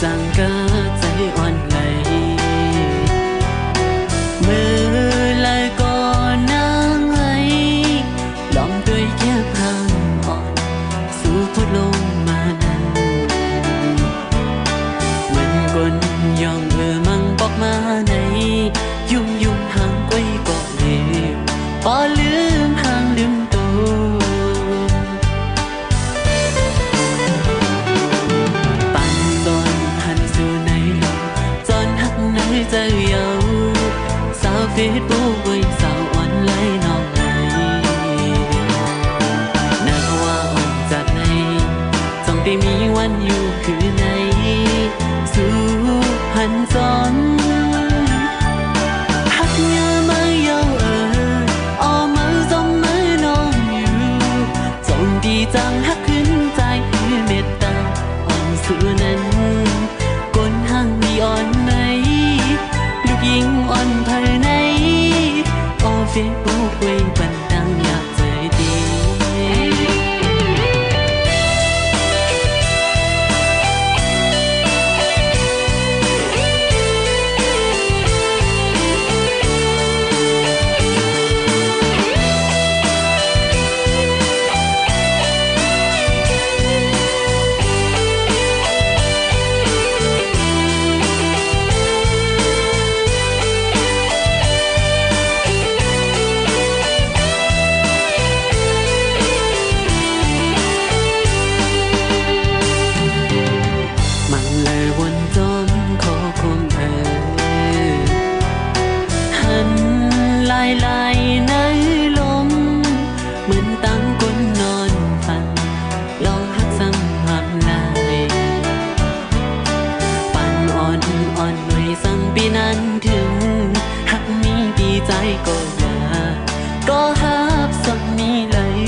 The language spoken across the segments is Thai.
จังก็ใจอ่อนไหลมือเลยก่อนนางไอลองด้วยแค่พางอ่อนสู่พุทลงมานั้นเหมือนกลยองมังบอกมาในยุ่งห่างไว้ก็เลวพอลืมห่างลืมตัวปั่นตอนหันสู่ในลมจนหักในใจเยาสาวเฟซบุ๊กไว้สาวอ่อนไหลน้องไหลน่าว่าอ่อนจากไหนต้องได้มีวันอยู่คือในสู่หันจอนหักยามาเยาเอามือจมมือน้องอยู่จงดีจังหักขึ้นใจคือเมตตาอ่อนสู่นั้นก้นห่างมีอ่อนไหนลูกยิงอ่อนภายในออเฟซบุ๊กไว้บันดังอยากเจอดีมันเลยวนจนขอคมหันลายในลมเหมือนตั้งก้นนอนฝันลองหักซ้ำหับลายปั่นอ่อนไว้สั่งปีนั้นถึงหักมีดีใจก็อย่าก็หับสักนี้เลย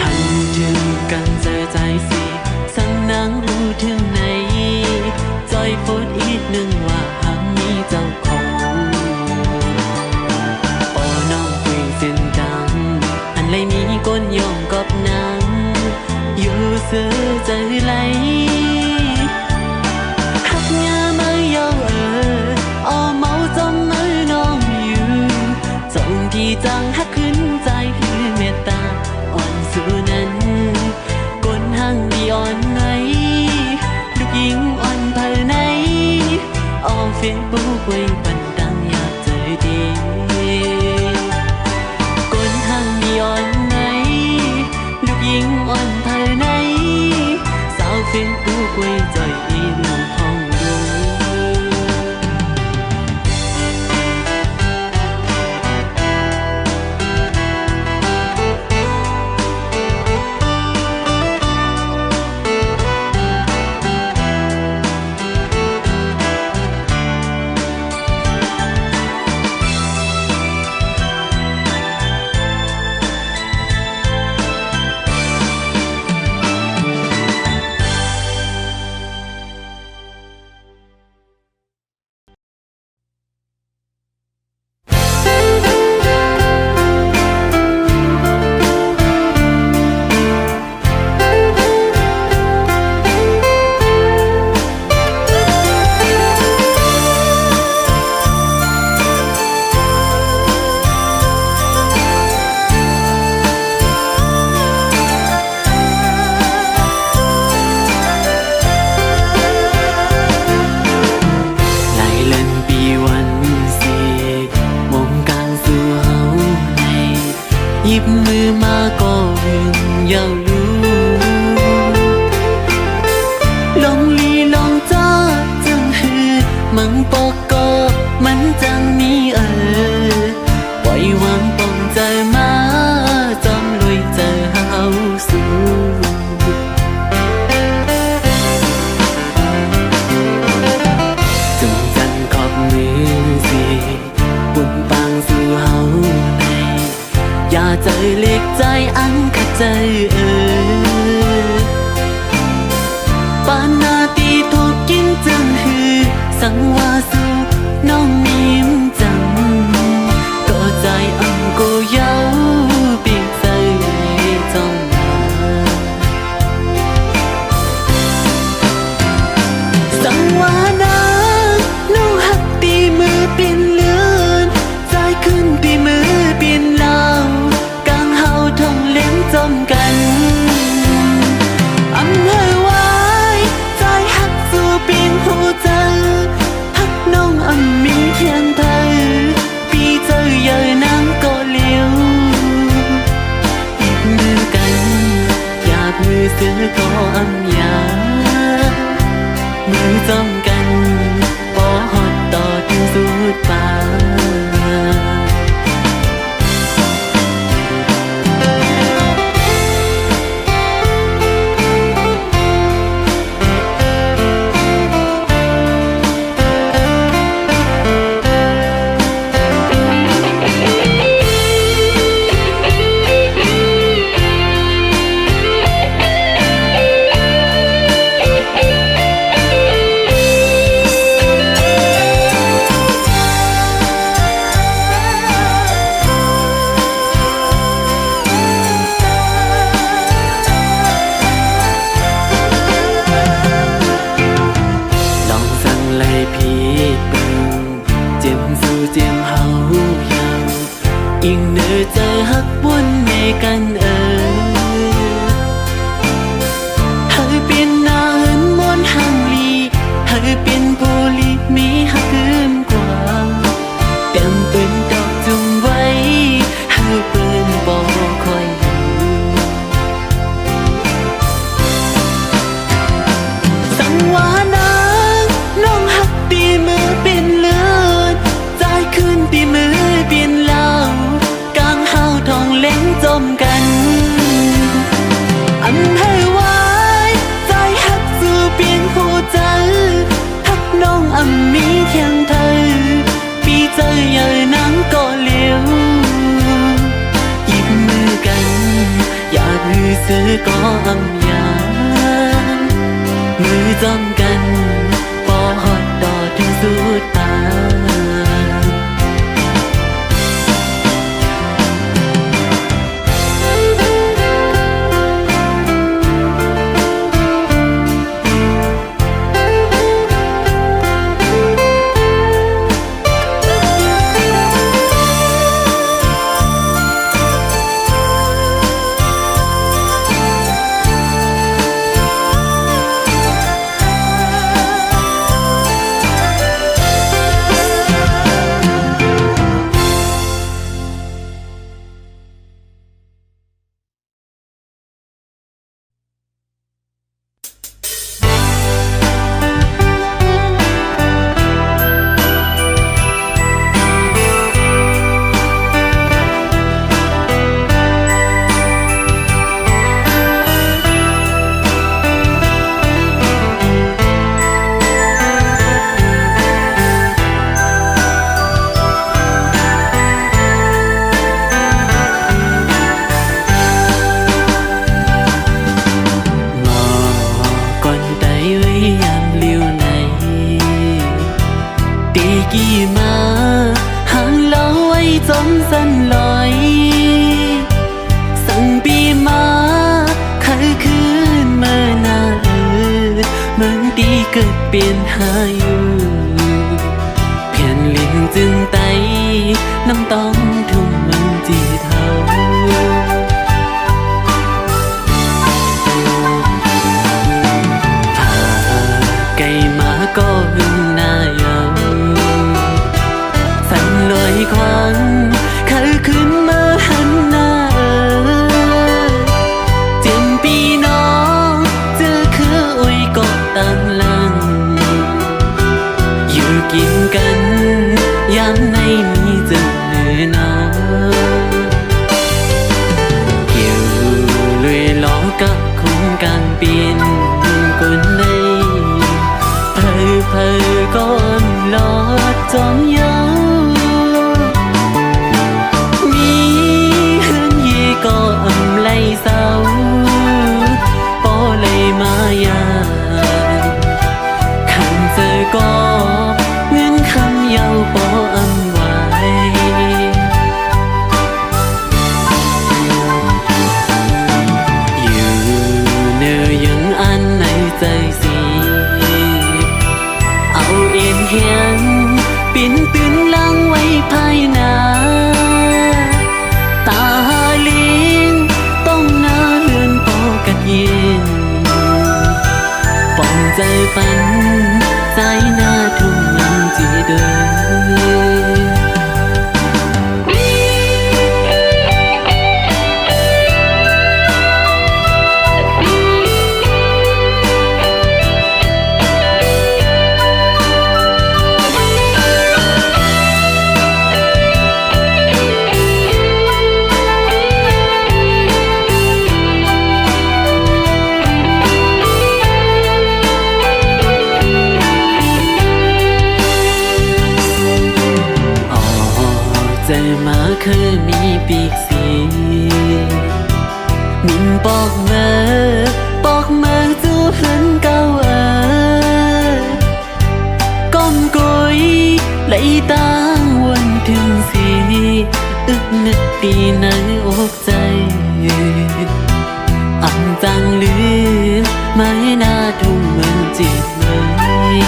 หันถึงกันเจอใจสิสั่งนางรู้ถึงไหนจอยโพดอีกหนึ่งว่าหักมีเจ้าของปอน้องคุยเส้นดังอันเลยมีก้นยองกับนางอยู่เสือใจไหลหักยามาเยาเอาเมาจมมือน้องอยู่จงดีจังหักขึ้นใจคือเมตตาอ่อนสู่นั้นก้นห่างมีอ่อนไหนลูกยิงอ่อนภายในเอาเฟซบุ๊กไว้บันดังอยากเจอดีก้นห่างมีอ่อนไหนลูกยิงอ่อนภายในสาวเฟซบุ๊กไว้ใจอีหนุ่มห้องดู ปานนาตีถูกกินจังหือสังวาสูน้องนิ่มจังก็ใจอังก็เย้าปีกใจจ้องมา应你在黑本嘅根去變那很滿行李，去變玻璃มีหักเกินกว่าเต็มปืนดอกจุ่มไว้ให้ปืนบอกคอยอยู่สั่งว่านางน้องหักตีมือเป็นเลือดใจขึ้นตีมือเปลี่ยนเหล้ากลางเฮาทองเล้งจมกันอันให้ไว้ใจหักสู่เปลี่ยนหัวใจหักน้องอันมีเทียงเธอปีใจใหญ่นังก็เลี้ยวหยิบมือกันอยากลือซื้อก็อำยามือจอมกันปอฮอดต่อถึงสุดตากี่มาห่างเราไว้จมสั้นลอยสั่งปีมาเคยคืนเมื่อนาเมืองดีเกิดเปลี่ยนหาอยู่เพียนลิงจึงไตน้ำต้องทุ่มมันจีเท่าพาไก่มาก็หึงหน้ายาวสั่นลอยควันเคยขึ้นมาหันหน้าเจ็บปีน้องเจอคืออวยกอดตามหลังอยู่กินกันยามในมีเจอน้องเกี่ยวลุยล้อกับคงการเปลี่ยนคนในเพอก้อนลอดจอมยาวมีหืนเย่ก็อำไล่เศร้าปอเลยมายาขันเจอก็เงินคำยาวปออำไว้อยู่เนื้อยังอันในใจสิเอาเอ็นเฮียนปิ่นตื่นลังไว้ภายหน้าตาลิงต้องหน้าเลือนปอกัดเย็นปองใจฝันใจหน้าทุ่มมันจีเดินใจมาเคยมีปีกสีมินปอกเมื่อจูเหินเก่าก้มกุยไหลตางวันถึงสีอึกนึกตีในอกใจอ่ำจังลืมไม่น่าทุ่มเหมือนจิตเลย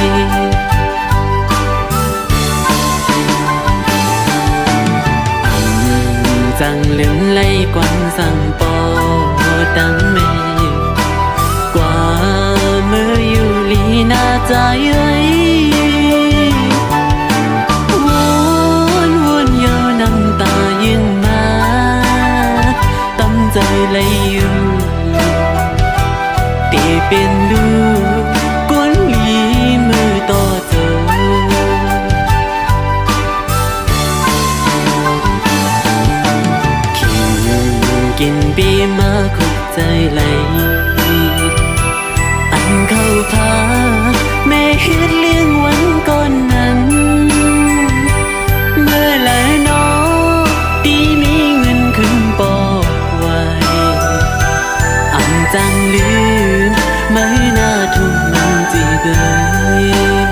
chẳng lưng lấy quan sang bò đắng mê qua mơ yêu lý na trái ấy muốn nhớ năm ta nhưng mà tâmใจlấy yêu để bên lưu cuốn lý mưa to giờกินปีมาคุกใจไหลอันเข้าพาแม่เฮ็ดเลี้ยงวันก่อนนั้นเมื่อไหร่น้อตีมีเงินขึ้นปอกไว้อันจังลืมไม่น่าทุ่มมันจีเดย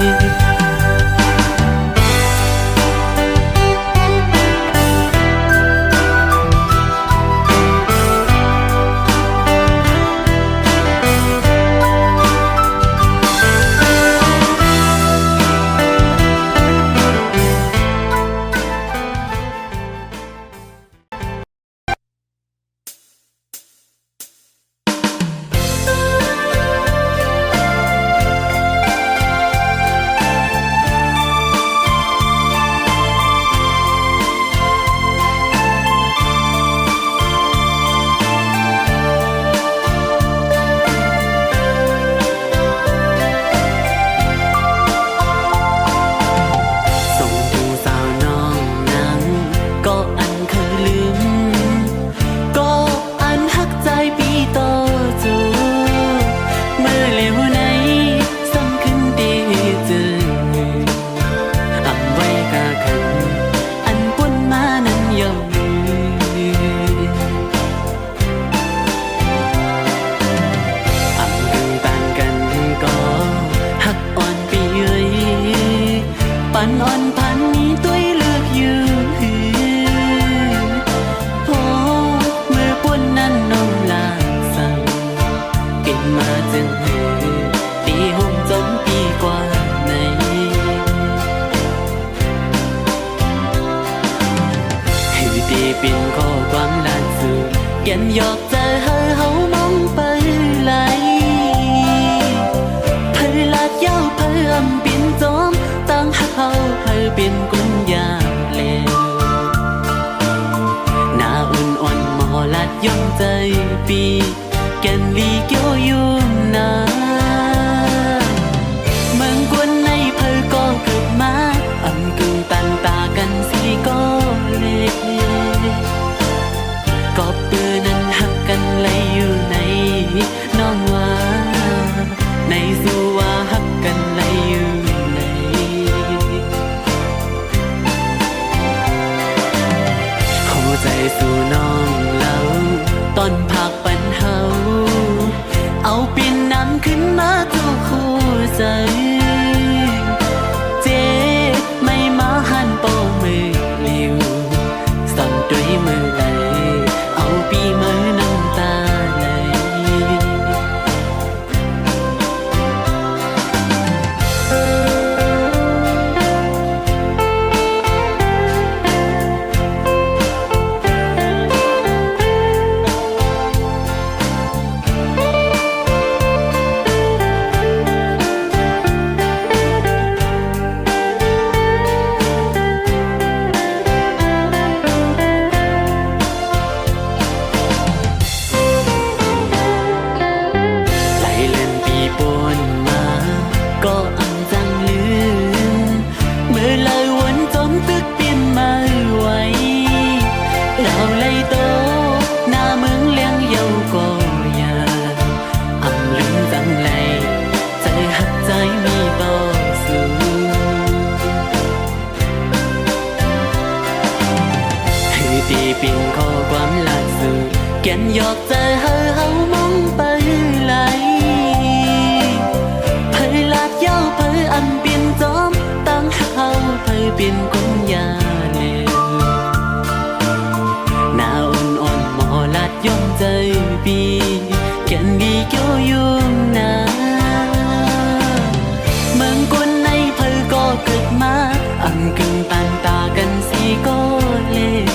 Kèn giọt trời hơi hấu mong bay lại Phơi lạt dao phơi âm biển gióm Tăng hắc hau phơi biển quân già lè Na ôn ôn mò lạt dòngใจปีKèn ly kiêu yum na Mừng quân này phơi có cực má Âm cưng tàn tàกันsi có lệก็ปืนนั้นหักกันเลยอยู่ในน้องว่าในสู่ว่าหักกันเลยอยู่ในหัวใจสู่น้องเล่าตอนพักปันเฮาเอาปีนน้ำขึ้นมาทุกคู่ใจเจ๊ไม่มาหันโป้มือเลี้ยวสั่นด้วยมือไหลปีมือน้ำตาไหลKèn giọt trời hơi hấu mong bay lại Phơi lạt dao phơi âm biển gióm Tăng hắc hau phơi biển quân nhà nè Na ôn ôn mò lạt dòngใจปีKèn đi kiêu yum na Mừng quân này phơi có cực má Âm cưng tàn tàกันsi có lệ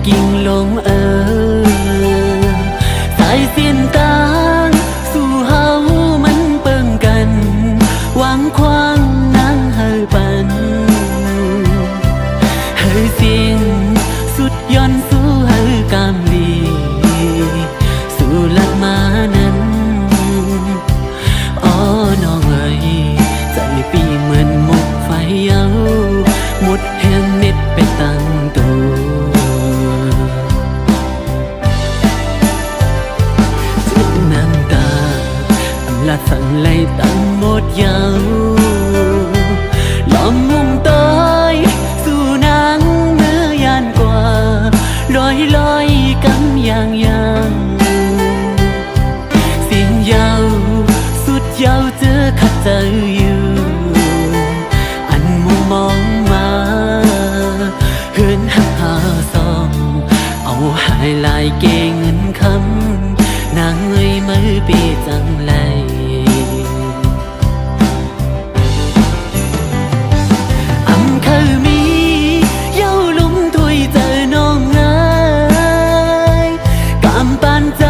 กิ่งลงสายเสียนตางสู่เฮามันเปิงกันหวังควางนางเฮอปันเฮอเสียงสุดย้อนสู่เฮอกามลีสู่ลัดมานั้นอ๋อน้องเอ๋ยใจปีเหมือนหมกไฟเยาหมดแห่งเน็ดไปตั้งตัวจึงน้ำตาอำลาสั่งไล่ตั้งหมดเยาล้อมมุมต้อยสู่นางเมื่อยานกว่าลอยกำยังเสียงเยาสุดเยาเจอขัดใจอยู่อันมุมมองมาเฮือนหักหาซองเอาหายลายเกเงินคำนางเอ้ยมือเปจังไรอำเคยมีเย้าลุมถวยเจอน้องเอ้ยกำปานใจ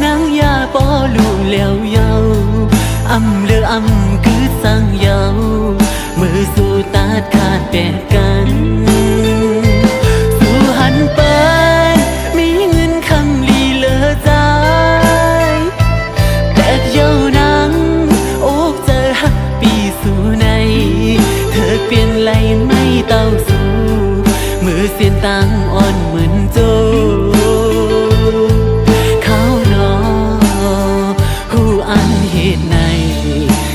นางยาปอลูแล้วเยาอำเลืออำคือสั่งเยามือสู่ตาดขาดแปดกันสู่หันไปมีเงินคำลีเลอใจแปดเยานังอกเจอหักปีสู่ในเธอเปลี่ยนไหลไม่เต้าสู่มือเสียนตังอ่อนเหมือนโจเขาหนอหูอันเหตุใน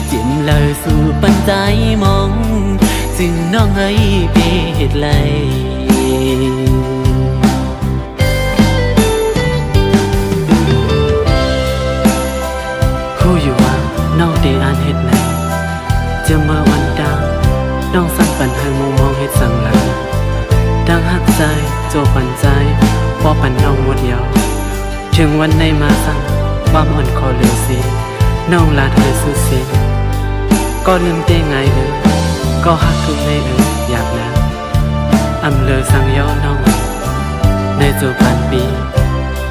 จิ้มเลยสู่ปัญใจมองจึงน้องเอ้ยเปเหตุไรหูอยู่ว่าน้องเดอ่านเหตุไรจะเมื่อวันดาวน้องสั่งปันให้มุมมองเหตุสั่งหลังดังหักใจโจปันใจพอปันน้องหมดยาวถึงวันในมาสั่งความอ่อนคอเหลือเสียน้องลาเธอสุดเสียก็ลืมเต้ไงก็หักทุกในอยากนะอำเลอสั่งย่อน้องในจูพันปี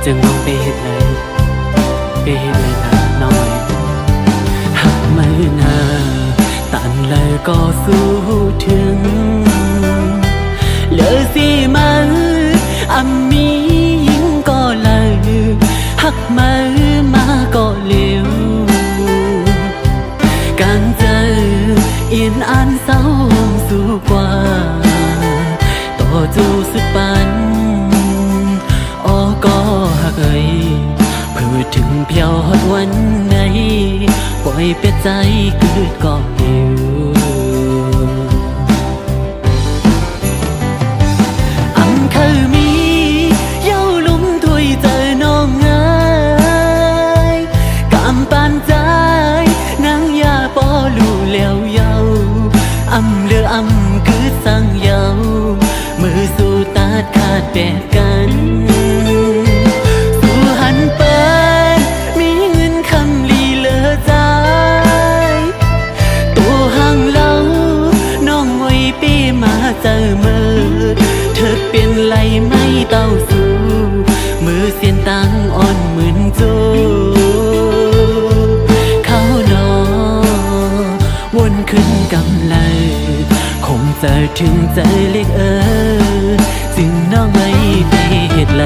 จึงน้องไปเฮ็ดเลยนะน้องหักไม่นาตันเลยก็สู้ถึงเลอสิมันอำมียิงก็เลยหักมาก็เร็วการเจอเอียนอันเศร้าสู่กว่าต่อจูสุดปันอ้อก็หักเอ่ยเพื่อถึงเพียวฮอดวันไหนปล่อยเปียใจเกิดก็เดียวอำเคยมีเย้าลุมถวยเจอน้องเอ้ยกำปานใจนางยาปอลูแล้วเยาอำเลืออำคือสั่งเยามือสู่ตาดขาดแปดกันสู่หันไปมีเงินคำลีเลอใจตัวห่างเล่าน้องงวยปีมาเจอมือเธอเปลี่ยนไหลไม่เต้าสู่มือเสียนตังอ่อนเหมือนโจเขานอวนขึ้นกำไลคงจะถึงใจเล็กจึงน้องไม่ไปเหตุไร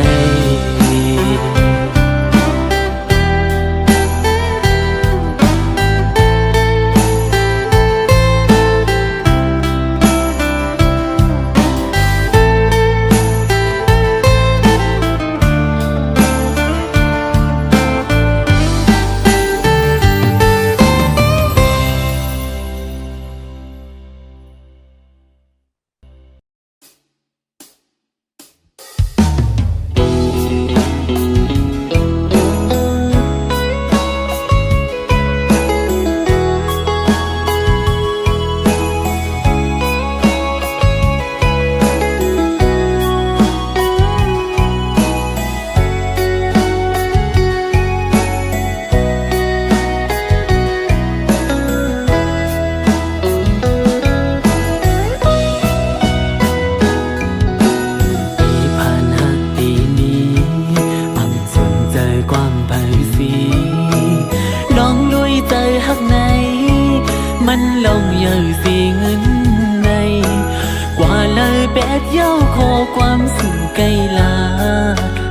เย้าขอความสุขไกลลา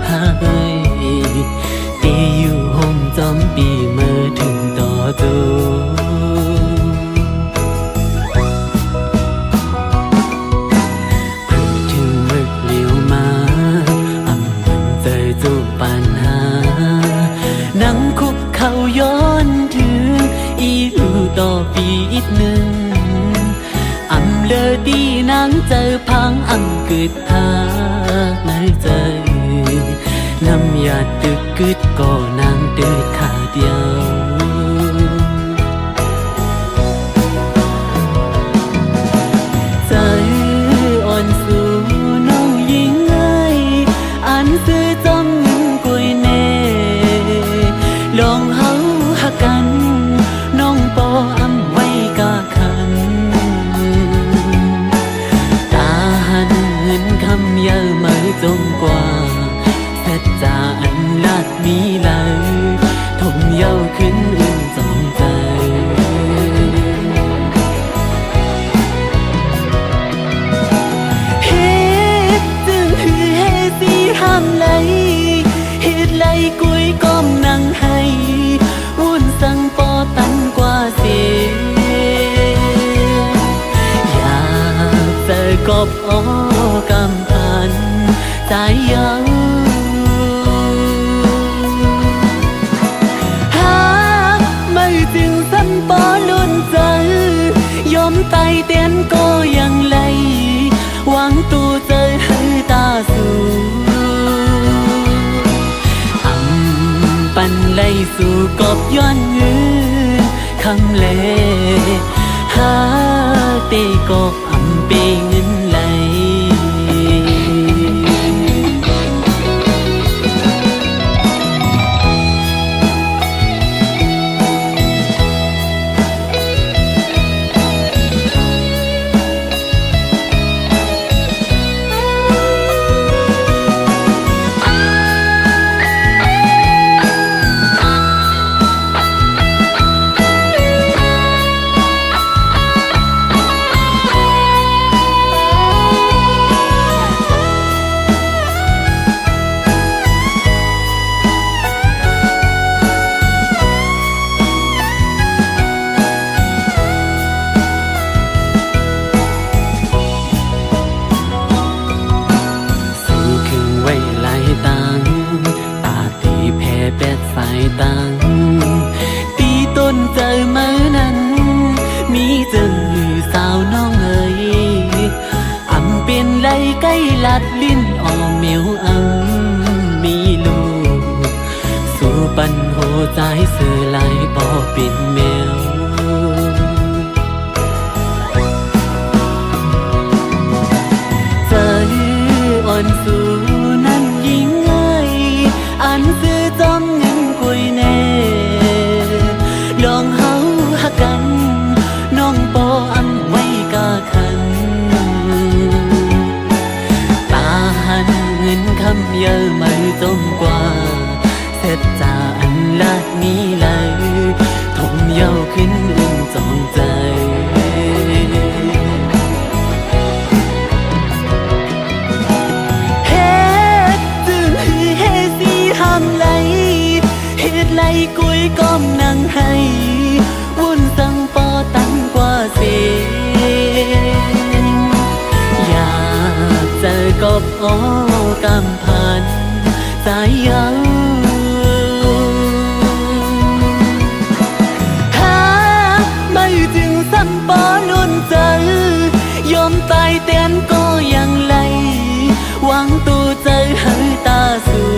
หาเอ้ยตีอยู่ห้องจอมปีเมื่อถึงต่อตัวนั่งคุกเขาย้อนถึงอีลูต่อปีอีกหนึ่งอำเลอดีนางเจอพังอำกึดพาในใจน้ำยาตึกกึดก็นางเดือดขาเดียวใจอ่อนสู่น้องยิ่งไงอันซื้อจอมเงินกุยเน่ลองเฮาหักกันน้องปออำไว้กะคันตาหันเงินคำเยอะไม่จงกว่าสัจจาอันลาดมีเลยทมเย้าขึ้นอึ้งจองใจเฮ็ดจึงคือเฮสีห้ามไหลเฮ็ดไหลกุยก้มนั่งให้วุ่นสั่งปอตันกว่าเสียอยากเจอกบอ้อกำพันใจเย้าหากไม่จึงสันปอลุ่นใจยอมไตเตียนก็ยังไหลหวังตูเจอให้ตาสู่ปันไล่สู่กบย้อนเงินคำเลหาเตกบอำเปเงินไหลสายตังตีต้นเจอเมื่อนั้นมีจึงสาวน้องเอ๋ยอำเป็นไรใกล้ลัดลิ้นออมเมียวอำมีลูกสู่ปันโหใจเสือลายปอเป็นแมวใจอ่อนสู่นั้นยิ่งไงอันซื้อจอมลองเฮาหักกันน้องปออำไว้กะคันตาหันเงินคำเยอะไม่จมกว่าเสร็จจาอันลาดนี้เลยทมเย้าขึ้นอึ้งจองใจเฮ็ดจึงคือเฮสีห้ามไหลเฮ็ดไหลกุยก้มนั่งให้วุ่นสั่งปอตันกว่าเสียอยากเจอกบอ้อกำพันใจเย้าหากไม่จึงสันปอลุ่นใจยอมตายเตียนก็ยังไหลหวังตูใจให้ตาสู่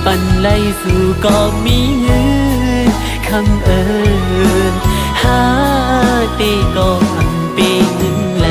ปันไล่สู่ก็มีเงินคำเอิญหาเตก็อำเปเงินไหล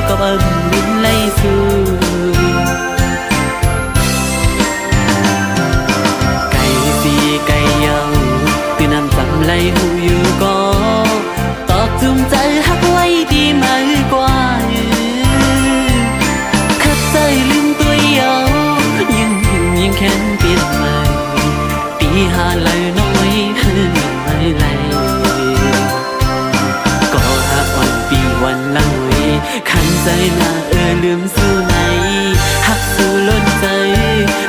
có âm đến lấy xưa cây gì cây dâu từ năm dặm lấy hù yêu có tọt chungใจฮักไว้ดีมากกว่าขัดใจลืมตัวเยายังแค้นเปลี่ยนใหม่ปีหาเลยน้อยไม่ไหลก็หักวันปีวันละหวยขันใจมาลืมสู้ไหนหักสู้ล้นใจ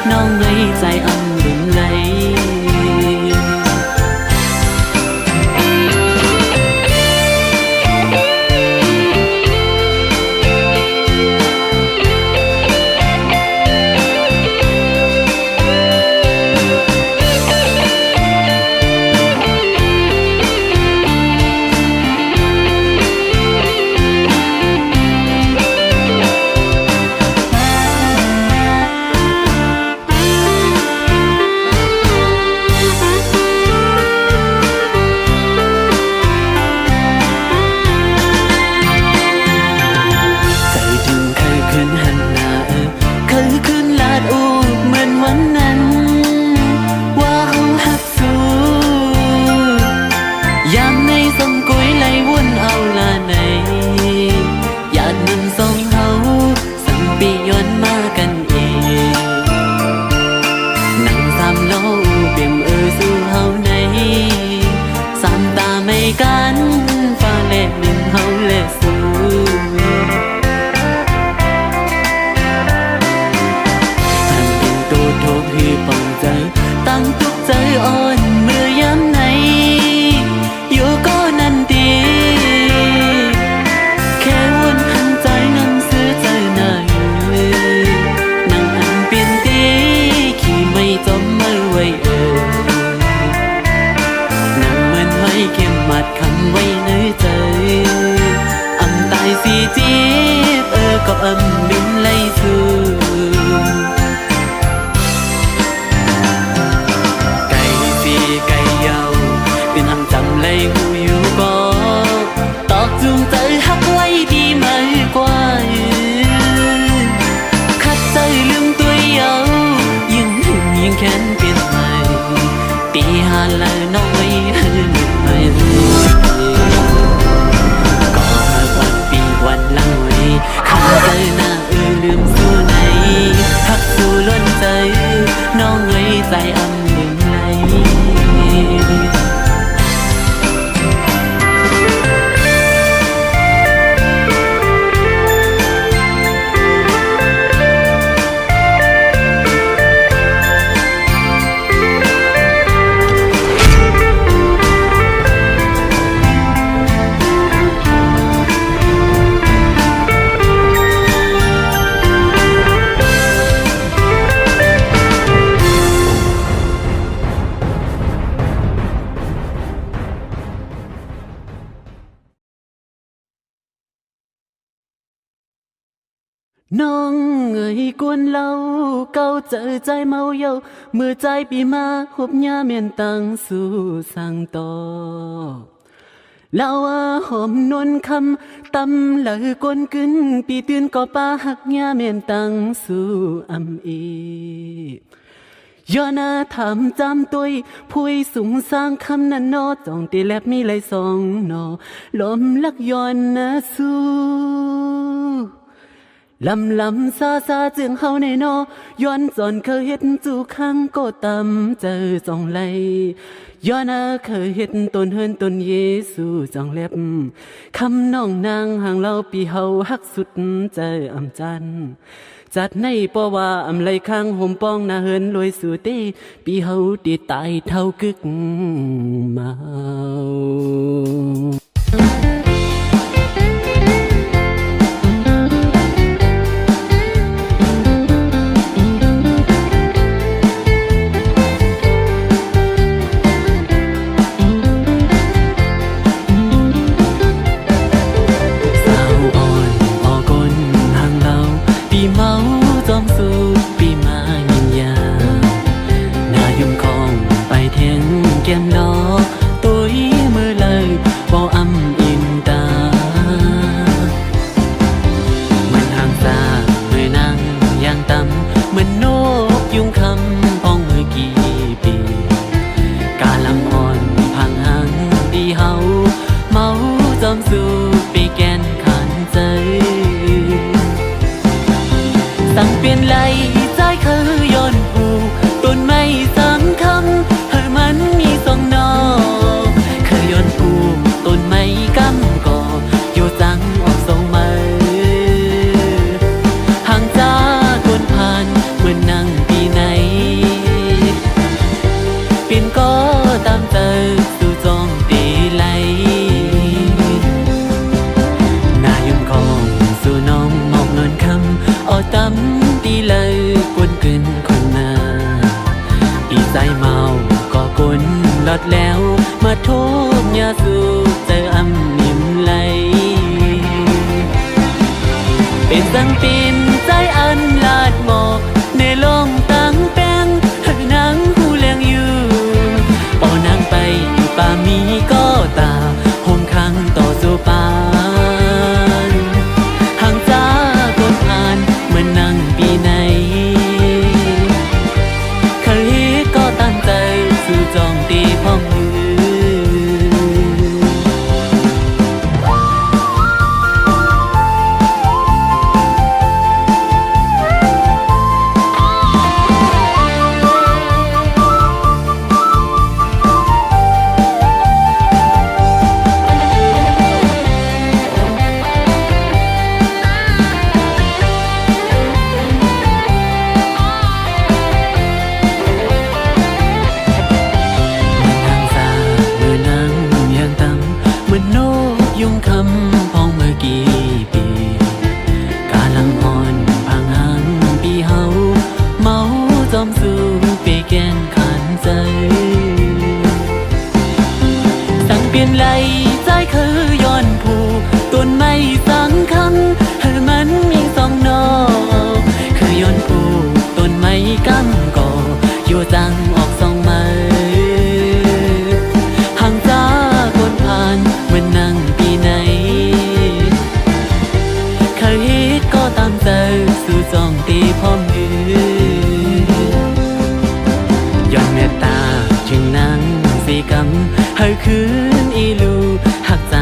น้องไงใจอ่ำลืมไหลกันฟ้าแลบหนึ่งเฮาแลสู้ท่านเป็นตัวโทษที่ป้องใจตั้งทุกใจอ่อนเมื่อย้ำในอยู่ก็นั่นดีแค่วนหันใจนั่งซื้อใจหน่อยนั่งอันเปลี่ยนตีขี่ไม่จมไม่ไหวเข้มมัดคำไว้ในใจอำตายสิจีบก็อำลืมไล่สู้ไก่สีไก่เยาเป็นอำจำไล่หูอยู่ก็ตอกจูงใจหักไว้ดีมากกว่าขัดใจลืมตัวเยายิ่งแค้นเปลี่ยนใหม่ตีหาละน้อยก็หากวันปีวันละหวยขันใจหน้าลืมสู้ไหนหักสู้ล้นใจน้องเอ้ยใจอ่ำลืมไหลน้องเอ่ยกวนเล่าเก่าเจอใจเมาเยาเมื่อใจปีมาหุบยาเมียนตังสู่สั่งต่อเล่าหอมนวลคำตำเลยกวนกึนปีตื่นก็ป้าหักยาเมียนตังสู่อำอีย้อนถามจำตุยพุยสูงสร้างคำนั้นนอจ้องตีแลบมีเลยสองนอลมลักย้อนสู้ลำซาจึงเฮาในนอย้อนจอนเคยเฮ็ดจู่ข้างก็ตำเจอจองไหลย้อนเคยเฮ็ดต้นเฮินต้นเยซูจองเล็บคำน้องนางห่างเราปีเฮาฮักสุดใจอำจันจัดในปอว่าอำไลข้างห่มป้องนาเฮินลอยสู่ตีปีเฮาตีตายเท่ากึกเมาแก้มดอกตุ้ยมือเลยบ่อำอินตา ลอดแล้วมาโทษยาสูบเจออำนิ่มไหลเป็นสังปินใจอันลาดหมอกในลมตั้งแป้งหักนางหูแลงอยู่ป่อนางไปป่ามีก็ตาห่มขังต่อสู่ปานห่างจากคนผ่านเมื่อนั่งปีไหนเคยก็ตั้งใจสู่จองตีพ่องมือยุ่งคำพองเมื่อกี่ปีกาลังอ่อนพังหังปีเฮาเมาจอมสู่ไปแกนขันใจสั่งเปลี่ยนไหลใจคือย้อนผู้ต้นไม้สังคังให้มันมีสองนอคือย้อนผู้ต้นไม้กำก่ออยู่จังออกสองไม้ห่างจากคนผ่านเหมือนนั่งก็ตามใจสู่จองตีพ่อมือยอดเมตตาจึงนั่งสีกำให้คืนอีลูหักใจ